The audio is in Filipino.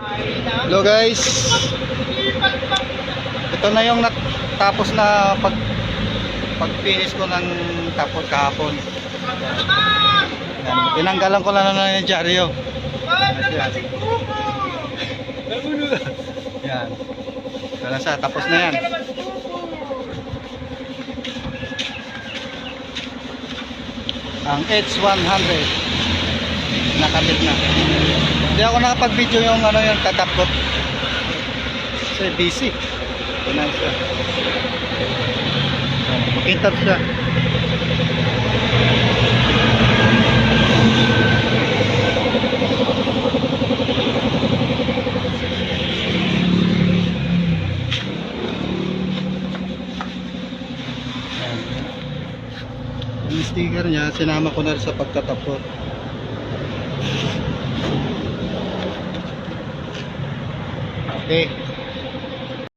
Hello guys, ito na yung natapos na pag-finish ko ng tapos kahapon. Yan. Tinanggalan ko lang na yung dyaryo. Yan. Ito na siya, tapos na yan. Ang H100 nakabit na. Hindi ako nakapag-video yung yung tatapot kasi busy. Ito na siya. Makintab siya. Yung sticker niya sinama ko na rin sa pagtatapot. Okay.